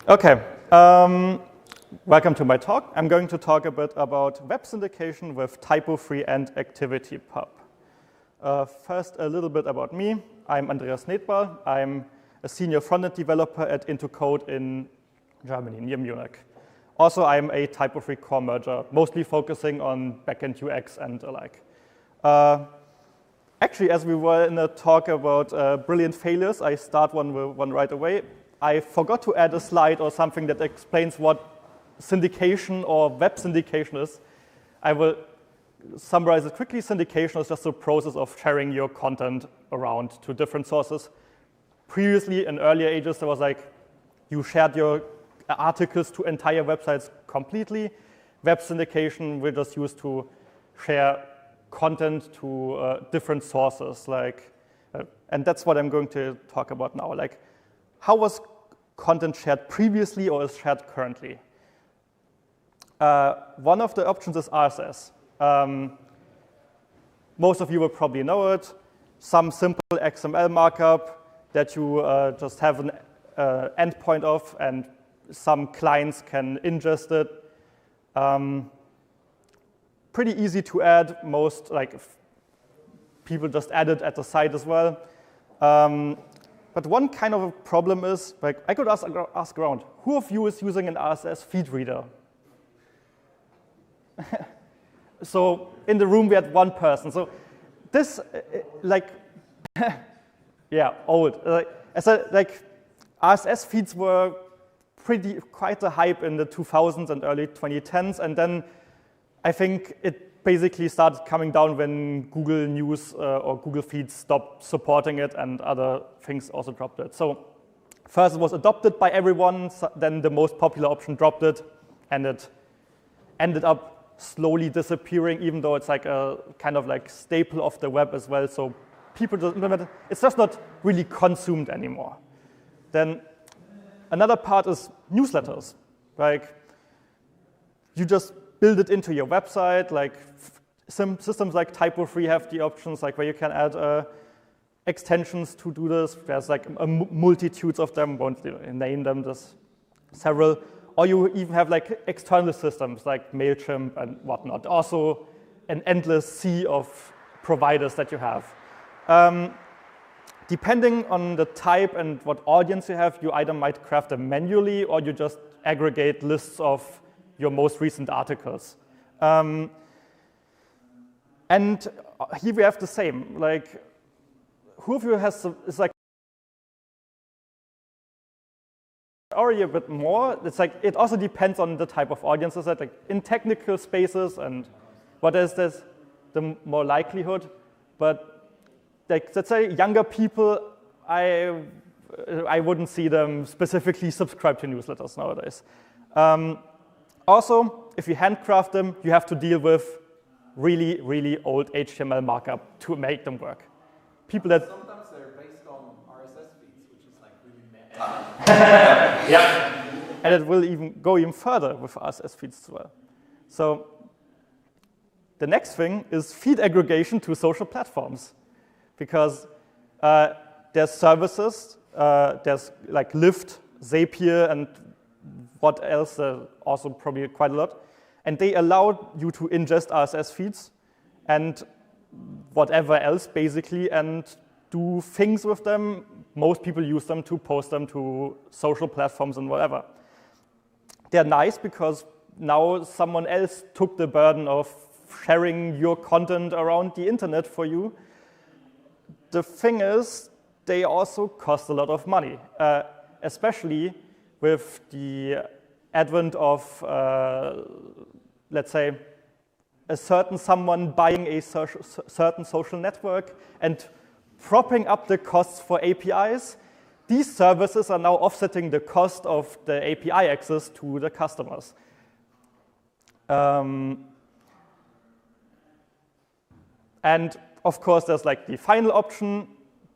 Okay, welcome to my talk. I'm going to talk a bit about web syndication with TYPO3 and ActivityPub. First, a little bit about me. I'm Andreas Nedbal. I'm a senior front-end developer at Code in Germany, near Munich. Also, I'm a TYPO3 core merger, mostly focusing on backend UX and the like. Actually, as we were in a talk about brilliant failures, I start one right away. I forgot to add a slide or something that explains what syndication or web syndication is. I will summarize it quickly. Syndication is just a process of sharing your content around to different sources. Previously, in earlier ages, there was like you shared your articles to entire websites completely. Web syndication we just use to share content to different sources, and that's what I'm going to talk about now. Like, how was content shared previously or is shared currently? One of the options is RSS. Most of you will probably know it. Some simple XML markup that you just have an endpoint of, and some clients can ingest it. Pretty easy to add. Most people just add it at the site as well. But one kind of a problem is, like, I could ask around, who of you is using an RSS feed reader? So in the room we had one person. So this, yeah, old. RSS feeds were quite a hype in the 2000s and early 2010s, and then I think it basically started coming down when Google News or Google Feeds stopped supporting it, and other things also dropped it. So first it was adopted by everyone, then the most popular option dropped it, and it ended up slowly disappearing, even though it's like a kind of like staple of the web as well. So people just implement it. It's just not really consumed anymore. Then another part is newsletters. Like, you just build it into your website. Like, some systems like TYPO3 have the options, like where you can add extensions to do this. There's like multitudes of them. Won't name them. There's several. Or you even have like external systems like MailChimp and whatnot. Also, an endless sea of providers that you have. Depending on the type and what audience you have, you either might craft them manually, or you just aggregate lists of your most recent articles. And here we have the same. Like, who of you is like already a bit more? It's like it also depends on the type of audiences. That like in technical spaces and what is this, the more likelihood. But like, let's say younger people, I wouldn't see them specifically subscribe to newsletters nowadays. Also, if you handcraft them, you have to deal with really, really old HTML markup to make them work. People that sometimes they're based on RSS feeds, which is like really meta. Yeah, and it will go even further with RSS feeds as well. So the next thing is feed aggregation to social platforms, because there's services, there's like Lyft, Zapier, and what else, also probably quite a lot. And they allow you to ingest RSS feeds and whatever else, basically, and do things with them. Most people use them to post them to social platforms and whatever. They're nice because now someone else took the burden of sharing your content around the internet for you. The thing is, they also cost a lot of money, especially with the advent of, let's say, a certain someone buying a certain social network and propping up the costs for APIs. These services are now offsetting the cost of the API access to the customers. And of course, there's like the final option,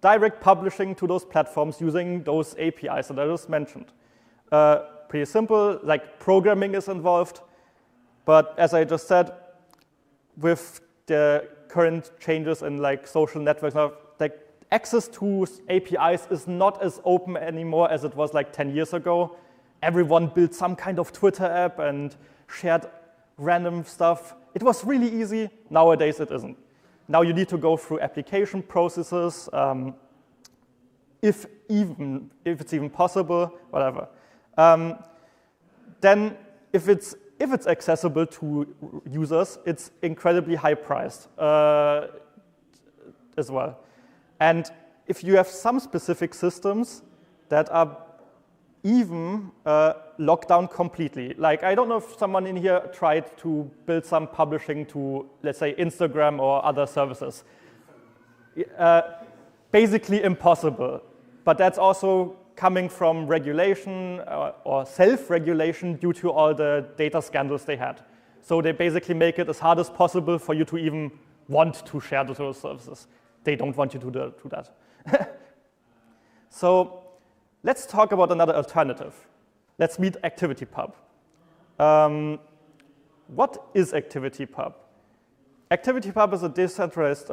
direct publishing to those platforms using those APIs that I just mentioned. Pretty simple, like programming is involved, but as I just said, with the current changes in like social networks, like access to APIs is not as open anymore as it was like 10 years ago. everyone built some kind of Twitter app and shared random stuff. It was really easy. Nowadays, it isn't. Now you need to go through application processes, if it's even possible, whatever. Then if it's accessible to users, it's incredibly high priced as well. And if you have some specific systems that are even locked down completely, like I don't know if someone in here tried to build some publishing to, let's say, Instagram or other services. Basically impossible, but that's also coming from regulation or self-regulation due to all the data scandals they had. So they basically make it as hard as possible for you to even want to share those services. They don't want you to do that. So let's talk about another alternative. Let's meet ActivityPub. What is ActivityPub? ActivityPub is a decentralized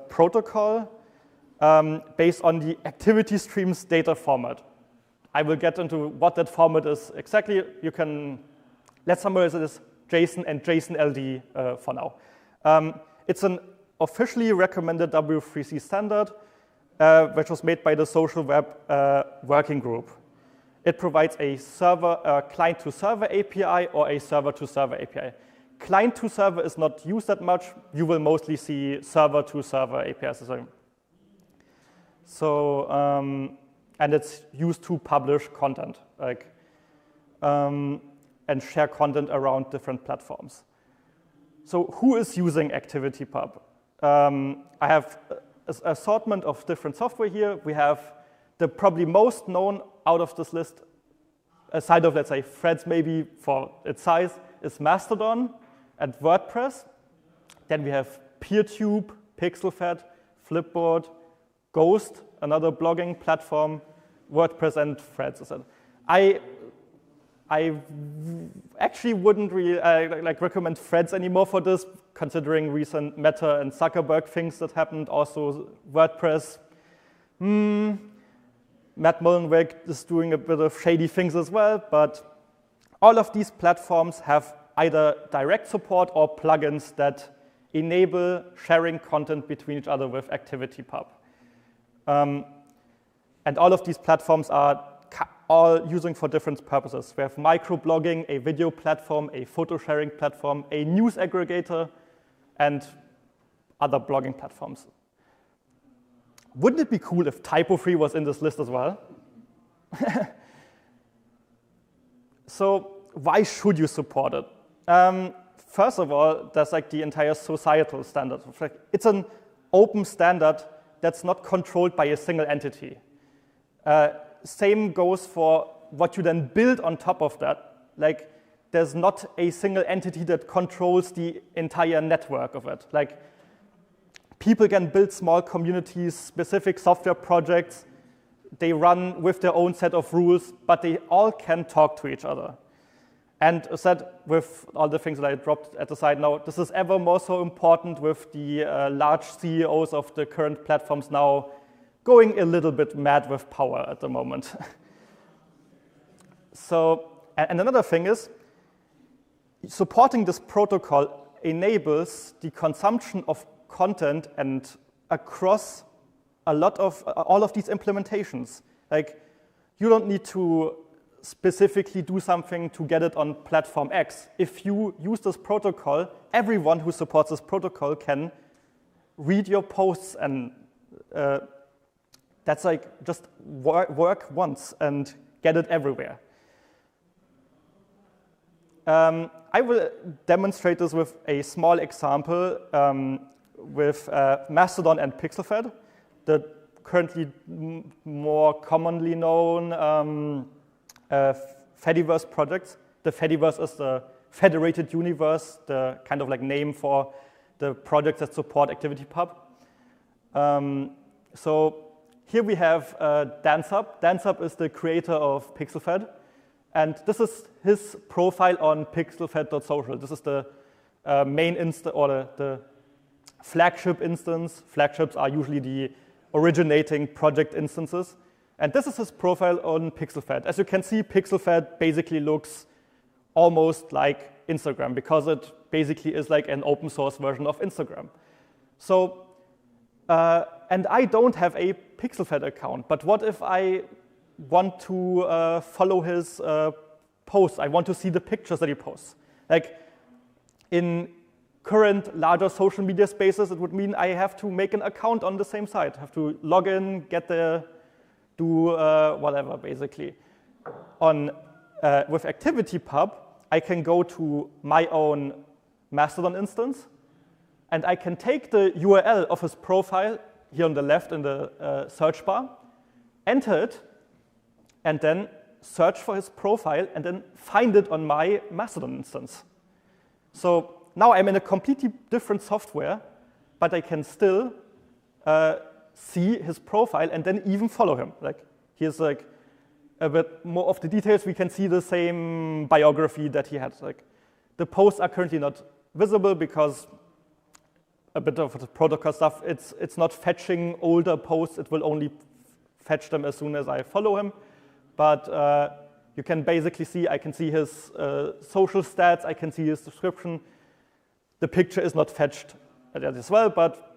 protocol based on the activity streams data format. I will get into what that format is exactly. You can, let's summarize it as JSON and JSON-LD for now. It's an officially recommended W3C standard, which was made by the Social Web Working Group. It provides a client-to-server API or a server-to-server API. Client-to-server is not used that much. You will mostly see server-to-server APIs. So, and it's used to publish content, like, and share content around different platforms. So who is using ActivityPub? I have an assortment of different software here. We have the probably most known out of this list, aside of, let's say, Threads maybe for its size, is Mastodon and WordPress. Then we have PeerTube, PixelFed, Flipboard, Ghost, another blogging platform, WordPress, and Threads. I actually wouldn't really recommend Threads anymore for this, considering recent Meta and Zuckerberg things that happened. Also, WordPress. Matt Mullenweg is doing a bit of shady things as well, but all of these platforms have either direct support or plugins that enable sharing content between each other with ActivityPub. And all of these platforms are all using for different purposes. We have microblogging, a video platform, a photo sharing platform, a news aggregator, and other blogging platforms. Wouldn't it be cool if TYPO3 was in this list as well? So why should you support it? First of all, there's like the entire societal standard. It's an open standard that's not controlled by a single entity. Same goes for what you then build on top of that. Like, there's not a single entity that controls the entire network of it. Like, people can build small communities, specific software projects. They run with their own set of rules, but they all can talk to each other. And as said, with all the things that I dropped at the side now, this is ever more so important with the large CEOs of the current platforms now going a little bit mad with power at the moment. So, and another thing is, supporting this protocol enables the consumption of content and across a lot of all of these implementations. Like, you don't need to specifically do something to get it on platform X. If you use this protocol, everyone who supports this protocol can read your posts, and that's like just work once and get it everywhere. I will demonstrate this with a small example with Mastodon and PixelFed, the currently more commonly known Fediverse projects. The Fediverse is the federated universe, the kind of like name for the projects that support ActivityPub. So here we have DanceUp. DanceUp is the creator of PixelFed. And this is his profile on pixelfed.social. This is the main instance, or the flagship instance. Flagships are usually the originating project instances. And this is his profile on PixelFed. As you can see, PixelFed basically looks almost like Instagram because it basically is like an open source version of Instagram. So, and I don't have a PixelFed account, but what if I want to follow his posts? I want to see the pictures that he posts. Like in current larger social media spaces, it would mean I have to make an account on the same site, have to log in, get there, do whatever, basically. With ActivityPub, I can go to my own Mastodon instance, and I can take the URL of his profile here on the left in the search bar, enter it, and then search for his profile, and then find it on my Mastodon instance. So now I'm in a completely different software, but I can still see his profile and then even follow him. Like here's like a bit more of the details. We can see the same biography that he had. Like the posts are currently not visible because a bit of the protocol stuff. It's not fetching older posts. It will only fetch them as soon as I follow him. But you can basically see, I can see his social stats, I can see his description. The picture is not fetched as well, but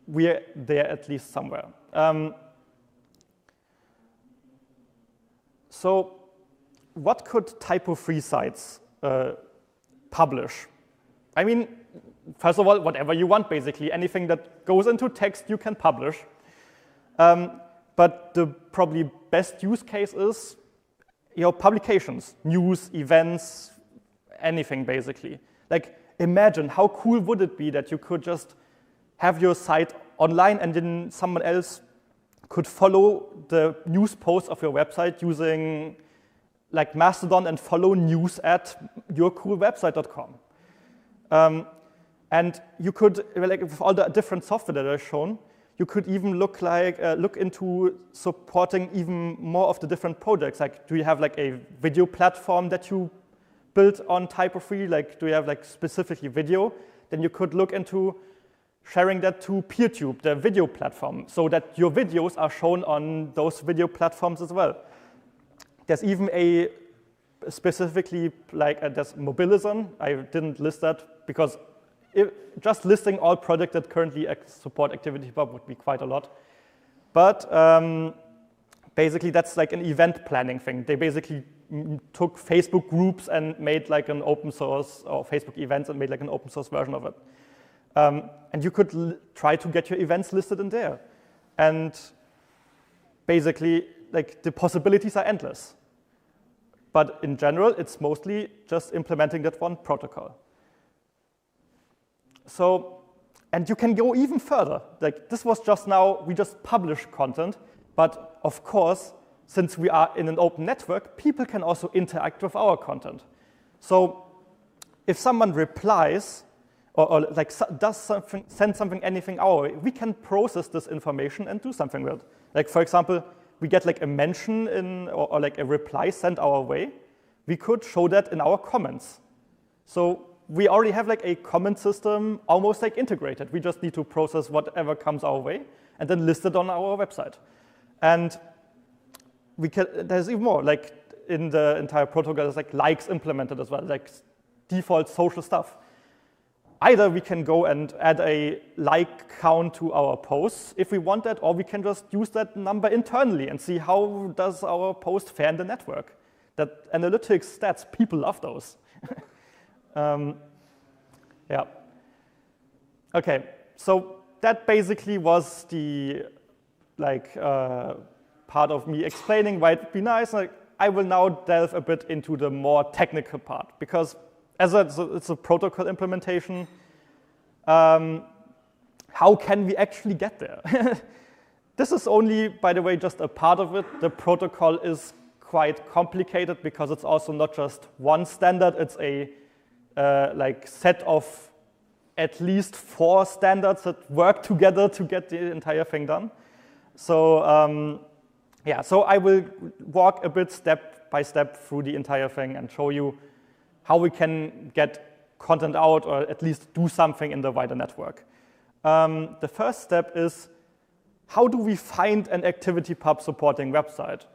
we're there at least somewhere. So what could TYPO3 sites publish? I mean, first of all, whatever you want, basically. Anything that goes into text, you can publish. But the probably best use case is publications, news, events, anything, basically. Like, imagine how cool would it be that you could just have your site online and then someone else could follow the news posts of your website using like Mastodon and follow news at yourcoolwebsite.com. And you could, like, with all the different software that I've shown, you could even look into supporting even more of the different projects. Like, do you have like a video platform that you built on TYPO3? Like, do you have like specifically video? Then you could look into sharing that to PeerTube, the video platform, so that your videos are shown on those video platforms as well. There's even a specifically like there's Mobilizon. I didn't list that because just listing all projects that currently support ActivityPub would be quite a lot. But basically, that's like an event planning thing. They basically took Facebook groups and made like an open source, or Facebook events and made like an open source version of it. And you could try to get your events listed in there. And basically, like the possibilities are endless. But in general, it's mostly just implementing that one protocol. So, and you can go even further. Like this was just now, we just publish content, but of course, since we are in an open network, people can also interact with our content. So if someone replies or like does something, send something, anything our way, we can process this information and do something with it. Like for example, we get like a mention in or like a reply sent our way. We could show that in our comments. So we already have like a comment system almost like integrated. We just need to process whatever comes our way and then list it on our website. And we can, there's even more, like in the entire protocol, there's like likes implemented as well, like default social stuff. Either we can go and add a like count to our posts if we want that, or we can just use that number internally and see how does our post fare in the network. That analytics stats, people love those. Yeah. Okay, so that basically was the part of me explaining why it'd be nice. Like, I will now delve a bit into the more technical part because as it's a protocol implementation, how can we actually get there? This is only, by the way, just a part of it. The protocol is quite complicated because it's also not just one standard. It's a set of at least 4 standards that work together to get the entire thing done. So yeah, so I will walk a bit step by step through the entire thing and show you how we can get content out or at least do something in the wider network. The first step is how do we find an ActivityPub supporting website?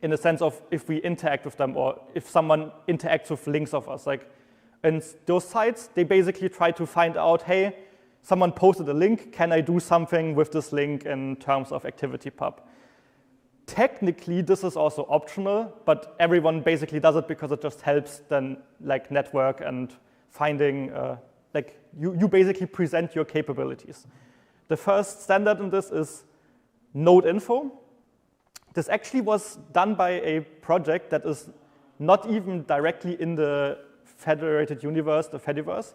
In the sense of if we interact with them or if someone interacts with links of us. Like in those sites, they basically try to find out, hey, someone posted a link, can I do something with this link in terms of ActivityPub? Technically, this is also optional, but everyone basically does it because it just helps then like network and finding, like you basically present your capabilities. The first standard in this is node info. This actually was done by a project that is not even directly in the federated universe, the Fediverse.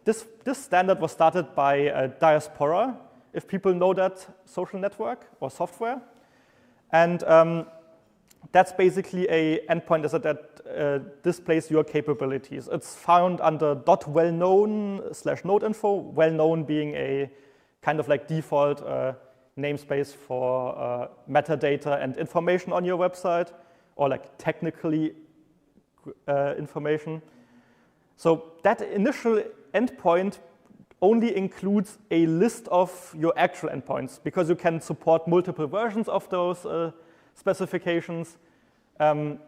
This standard was started by Diaspora, if people know that social network or software. And that's basically a endpoint that displays your capabilities. It's found under .wellknown/nodeinfo, well-known being a kind of like default namespace for metadata and information on your website, or like technically information. So that initial endpoint only includes a list of your actual endpoints, because you can support multiple versions of those specifications. I'm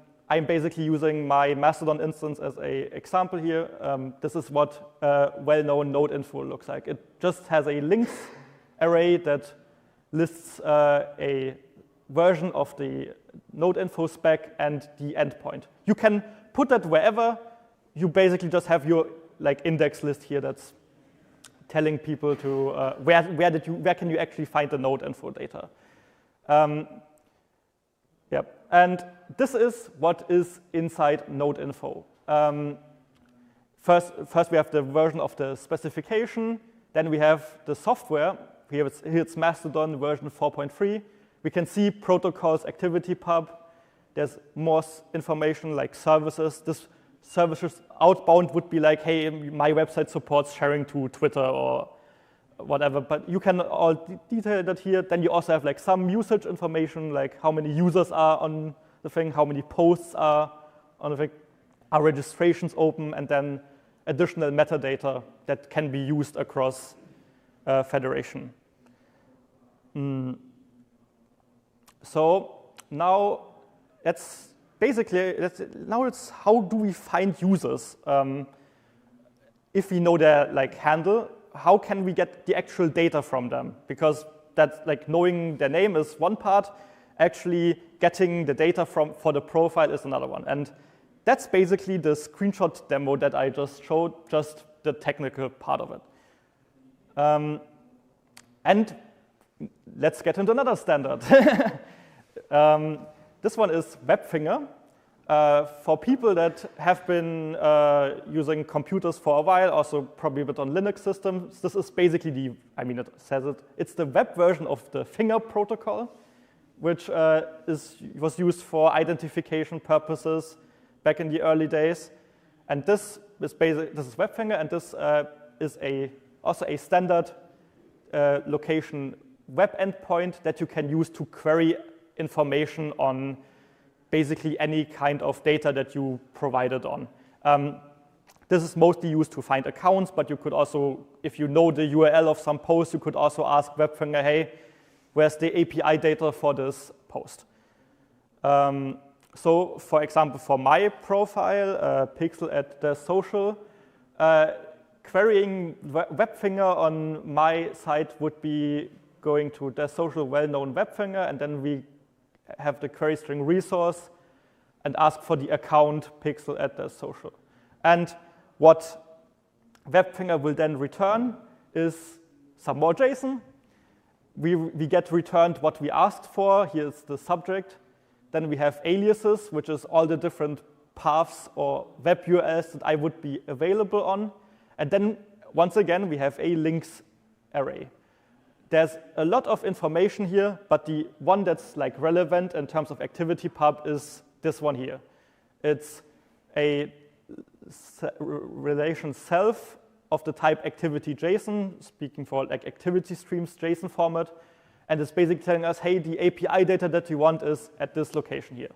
basically using my Mastodon instance as an example here. This is what well-known node info looks like. It just has a links array that lists a version of the node info spec and the endpoint. You can put that wherever. You basically just have your like index list here that's telling people to where can you actually find the node info data. Yep. And this is what is inside node info. First we have the version of the specification. Then we have the software. Here it's Mastodon version 4.3. We can see protocols, ActivityPub. There's more information like services. This services outbound would be like, hey, my website supports sharing to Twitter or whatever. But you can all detail that here. Then you also have like some usage information, like how many users are on the thing, how many posts are on the thing, are registrations open, and then additional metadata that can be used across federation. So now it's how do we find users? If we know their like handle, how can we get the actual data from them? Because that's like knowing their name is one part, actually getting the data for the profile is another one. And that's basically the screenshot demo that I just showed, just the technical part of it. And let's get into another standard. This one is WebFinger. For people that have been using computers for a while, also probably a bit on Linux systems, this is basically it says it, it's the web version of the Finger protocol, which was used for identification purposes back in the early days. And this is WebFinger, and this is also a standard location web endpoint that you can use to query information on basically any kind of data that you provided on. This is mostly used to find accounts, but you could also, if you know the URL of some post, you could also ask WebFinger, hey, where's the API data for this post? So for example, for my profile, Pixel at the social, querying WebFinger on my site would be going to the social well-known WebFinger, and then we have the query string resource and ask for the account Pixel at the social. And what WebFinger will then return is some more JSON. We get returned what we asked for. Here's the subject. Then we have aliases, which is all the different paths or web URLs that I would be available on. And then, once again, we have a links array. There's a lot of information here, but the one that's like relevant in terms of ActivityPub is this one here. It's a relation self of the type activity.json, speaking for like activity streams JSON format. And it's basically telling us, hey, the API data that you want is at this location here.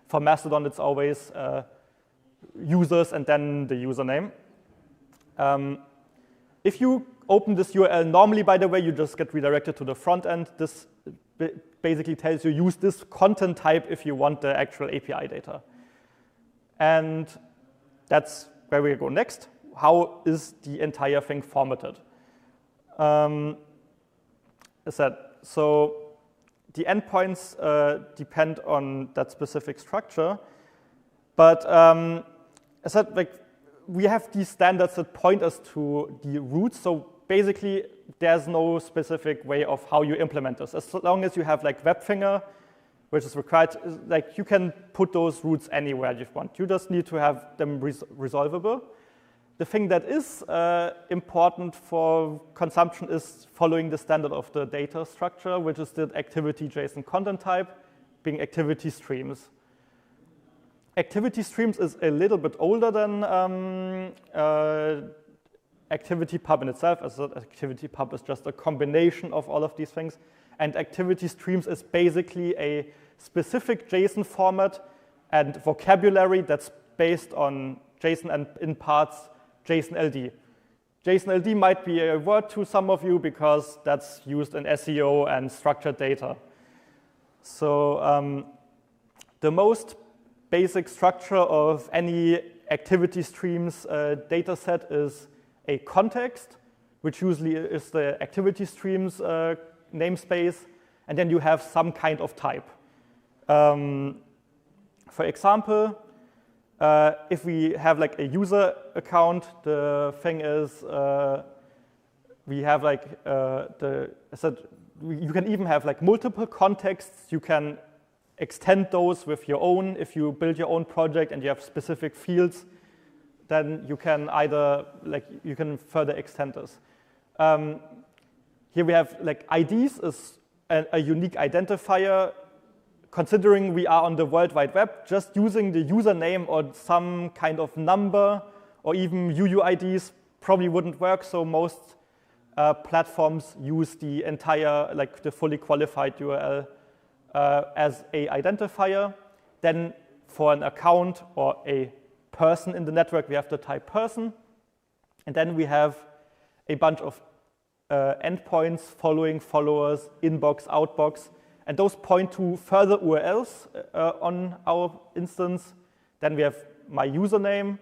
For Mastodon, it's always users and then the username. If you open this URL, normally, by the way, you just get redirected to the front end. This basically tells you use this content type if you want the actual API data. And that's where we go next. How is the entire thing formatted? So the endpoints depend on that specific structure. But I said, like, we have these standards that point us to the roots. So basically, there's no specific way of how you implement this. As long as you have like WebFinger, which is required, like you can put those roots anywhere you want. You just need to have them resolvable. The thing that is important for consumption is following the standard of the data structure, which is the activity JSON content type, being activity streams. Activity streams is a little bit older than ActivityPub in itself, as ActivityPub is just a combination of all of these things. And activity streams is basically a specific JSON format and vocabulary that's based on JSON and in parts JSON LD. JSON LD might be a word to some of you because that's used in SEO and structured data. So the most basic structure of any activity streams data set is a context, which usually is the activity streams namespace, and then you have some kind of type. For example, if we have like a user account, the thing is we have like you can even have like multiple contexts. You can extend those with your own. If you build your own project and you have specific fields, then you can either you can further extend this. Here we have like IDs is a unique identifier. Considering we are on the World Wide Web, just using the username or some kind of number or even UUIDs probably wouldn't work. So most platforms use the entire, like the fully qualified URL as a identifier. Then for an account or a person in the network, we have the type person. And then we have a bunch of endpoints, following, followers, inbox, outbox. And those point to further URLs on our instance. Then we have my username,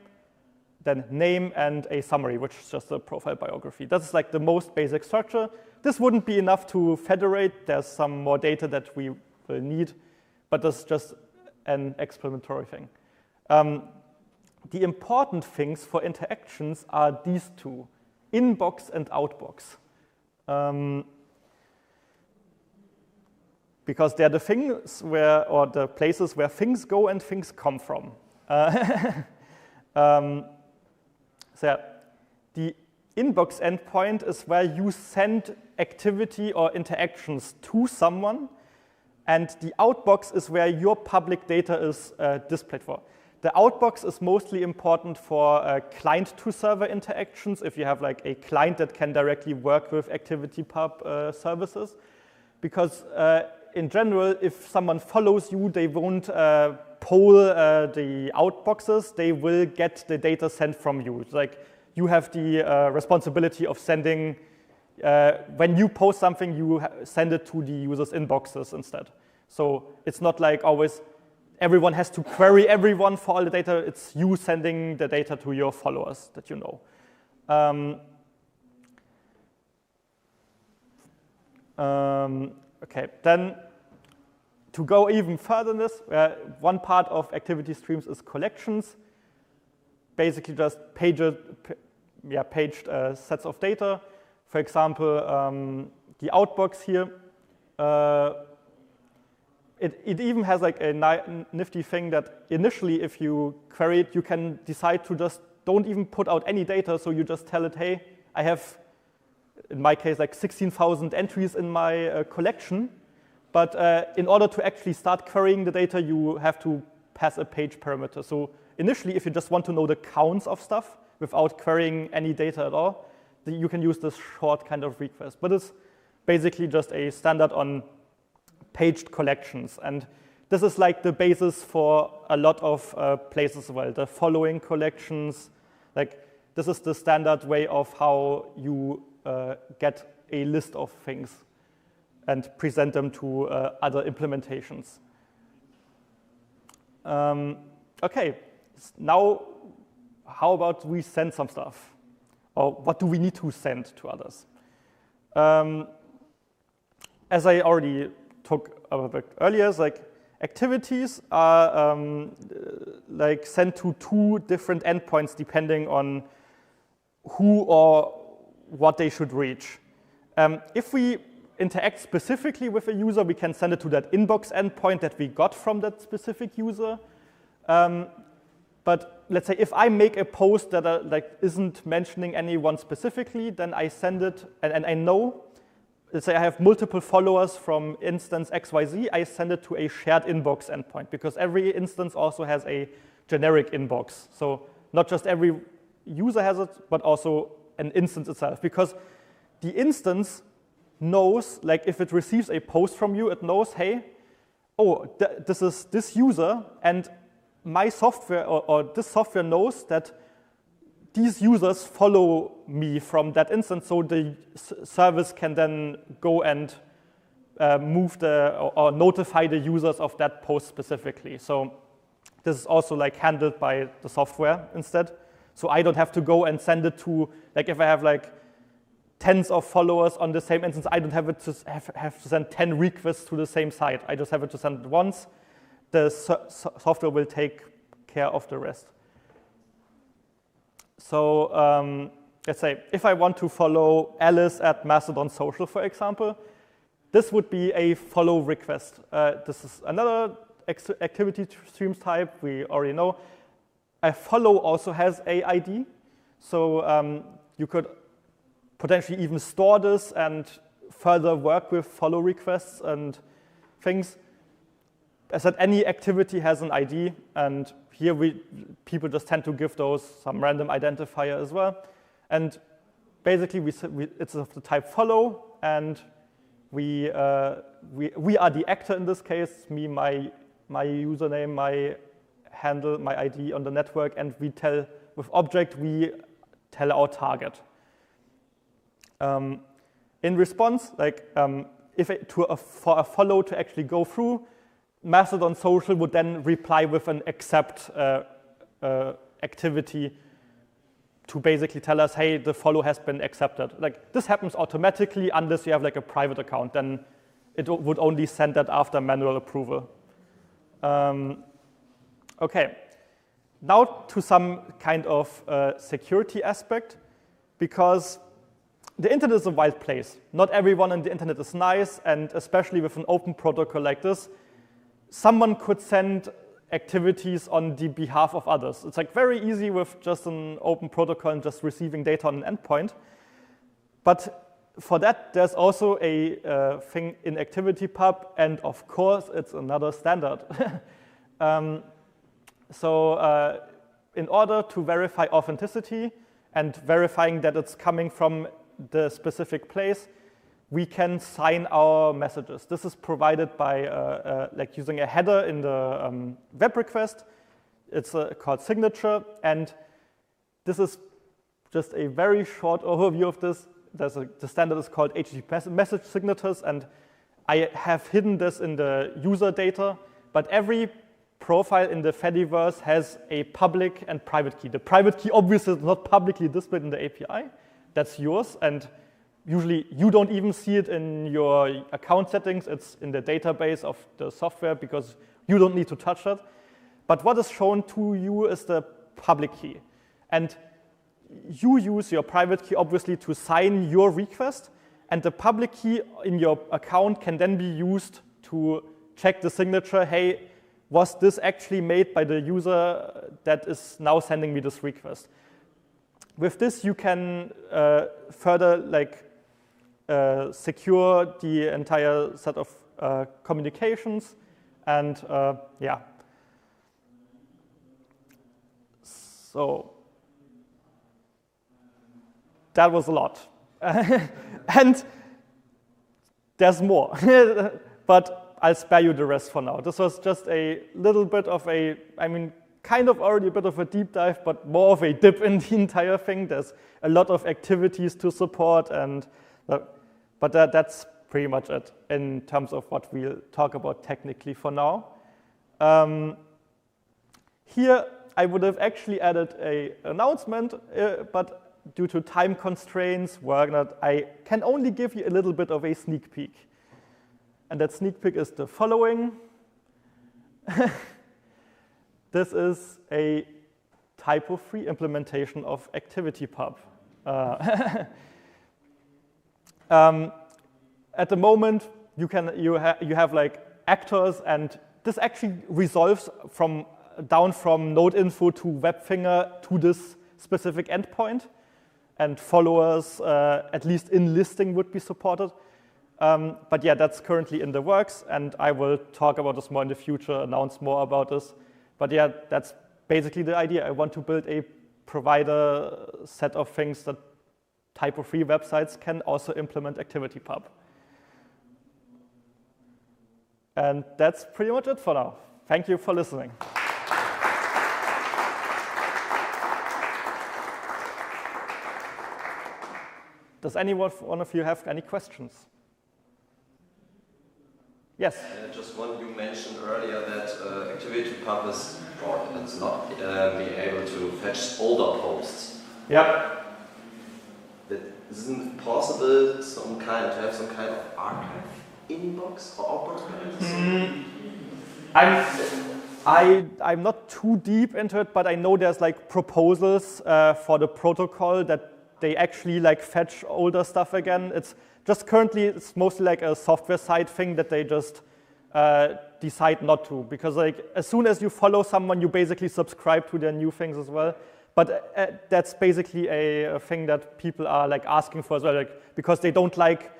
then name, and a summary, which is just a profile biography. That's like the most basic structure. This wouldn't be enough to federate. There's some more data that we will need, but that's just an explanatory thing. The important things for interactions are these two, inbox and outbox. Because they're the things where, or the places where things go and things come from. So the inbox endpoint is where you send activity or interactions to someone, and the outbox is where your public data is displayed for. The outbox is mostly important for client-to-server interactions, if you have like a client that can directly work with ActivityPub services, because in general, if someone follows you, they won't poll the outboxes. They will get the data sent from you. It's like you have the responsibility of sending, when you post something, you send it to the user's inboxes instead. So it's not like always everyone has to query everyone for all the data. It's you sending the data to your followers that you know. Okay, then to go even further in this, one part of activity streams is collections. Basically just paged sets of data. For example, the outbox here, it even has like a nifty thing that initially if you query it, you can decide to just don't even put out any data. So you just tell it, hey, I have, in my case, like 16,000 entries in my collection. But in order to actually start querying the data, you have to pass a page parameter. So initially, if you just want to know the counts of stuff without querying any data at all, you can use this short kind of request. But it's basically just a standard on paged collections. And this is like the basis for a lot of places as well. The following collections, like this is the standard way of how you get a list of things and present them to other implementations. Okay, now how about we send some stuff? Or what do we need to send to others? As I already talked about earlier, like activities are like sent to 2 different endpoints depending on who or what they should reach. If we interact specifically with a user, we can send it to that inbox endpoint that we got from that specific user. But let's say if I make a post that like isn't mentioning anyone specifically, then I send it, and I know, let's say I have multiple followers from instance XYZ, I send it to a shared inbox endpoint, because every instance also has a generic inbox. So not just every user has it, but also an instance itself, because the instance knows, like if it receives a post from you, it knows, hey, oh, this is this user, and my software or this software knows that these users follow me from that instance, so the service can then go and move or notify the users of that post specifically. So this is also like handled by the software instead. So I don't have to go and send it to, like if I have like tens of followers on the same instance, I don't have to send 10 requests to the same site. I just have it to send it once. The software will take care of the rest. So let's say if I want to follow Alice at Mastodon Social, for example, this would be a follow request. This is another activity streams type we already know. A follow also has a ID. So you could potentially even store this and further work with follow requests and things. As I said, any activity has an ID, and here people just tend to give those some random identifier as well. And basically, it's of the type follow, and we are the actor in this case. Me, my username, my handle, my ID on the network, and we tell with object we tell our target. In response, like for a follow to actually go through, Mastodon Social would then reply with an accept activity to basically tell us, hey, the follow has been accepted. Like this happens automatically unless you have like a private account. Then it would only send that after manual approval. Okay, now to some kind of security aspect, because the internet is a wild place. Not everyone on the internet is nice, and especially with an open protocol like this, someone could send activities on the behalf of others. It's like very easy with just an open protocol and just receiving data on an endpoint. But for that, there's also a thing in ActivityPub, and of course, it's another standard. So in order to verify authenticity and verifying that it's coming from the specific place, we can sign our messages. This is provided by like using a header in the web request. It's called signature, and this is just a very short overview of this. The standard is called HTTP message signatures, and I have hidden this in the user data, but every profile in the Fediverse has a public and private key. The private key obviously is not publicly displayed in the API. That's yours, and usually you don't even see it in your account settings. It's in the database of the software because you don't need to touch that. But what is shown to you is the public key. And you use your private key obviously to sign your request, and the public key in your account can then be used to check the signature. Hey, was this actually made by the user that is now sending me this request? With this, you can further like secure the entire set of communications, and yeah. So that was a lot, and there's more, but I'll spare you the rest for now. This was just a little bit of a, I mean, kind of already a bit of a deep dive, but more of a dip in the entire thing. There's a lot of activities to support, and but that's pretty much it in terms of what we'll talk about technically for now. Here, I would have actually added an announcement, but due to time constraints, I can only give you a little bit of a sneak peek. And that sneak peek is the following. This is a TYPO3 implementation of ActivityPub. At the moment, you have like actors, and this actually resolves down from node info to webfinger to this specific endpoint, and followers, at least in listing, would be supported. But yeah, that's currently in the works, and I will talk about this more in the future, announce more about this. But yeah, that's basically the idea. I want to build a provider set of things that TYPO3 websites can also implement ActivityPub. And that's pretty much it for now. Thank you for listening. Does one of you have any questions? Yes? Just one, you mentioned earlier that ActivityPub is it's not being able to fetch older posts. Yeah. But isn't it possible to have some kind of archive inbox or outbox? I'm not too deep into it, but I know there's like proposals for the protocol that they actually like fetch older stuff again. It's just currently it's mostly like a software side thing that they just decide not to, because like as soon as you follow someone, you basically subscribe to their new things as well. But that's basically a thing that people are like asking for as well, like, because they don't like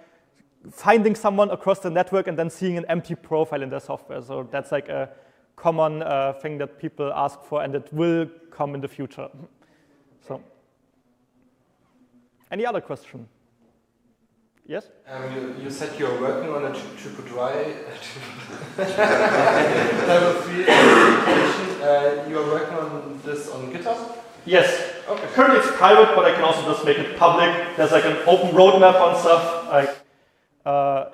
finding someone across the network and then seeing an empty profile in their software. So that's like a common thing that people ask for, and it will come in the future. So, any other question? Yes? You said you're working on a TYPO3 application. You are working on this on GitHub? Yes. Okay. Currently it's private, but I can also just make it public. There's like an open roadmap on stuff. Like,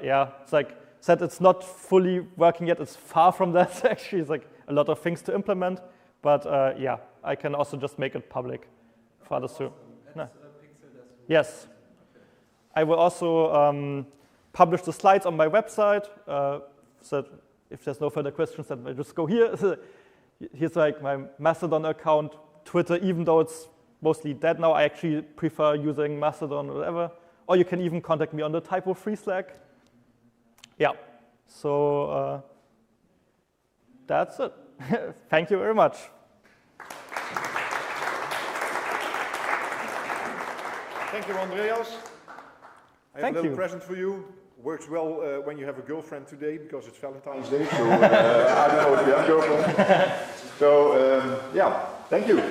yeah, it's like said it's not fully working yet. It's far from that. Actually, it's like a lot of things to implement. But yeah, I can also just make it public for others too. No. Yes. I will also publish the slides on my website. So if there's no further questions, then I just go here. Here's like my Mastodon account. Twitter, even though it's mostly dead now, I actually prefer using Mastodon or whatever. Or you can even contact me on the TYPO3 Slack. Yeah, so that's it. Thank you very much. Thank you, Andreas. I have a little present for you. Works well when you have a girlfriend today, because it's Valentine's Day. So I don't know if you have a girlfriend. So yeah, thank you.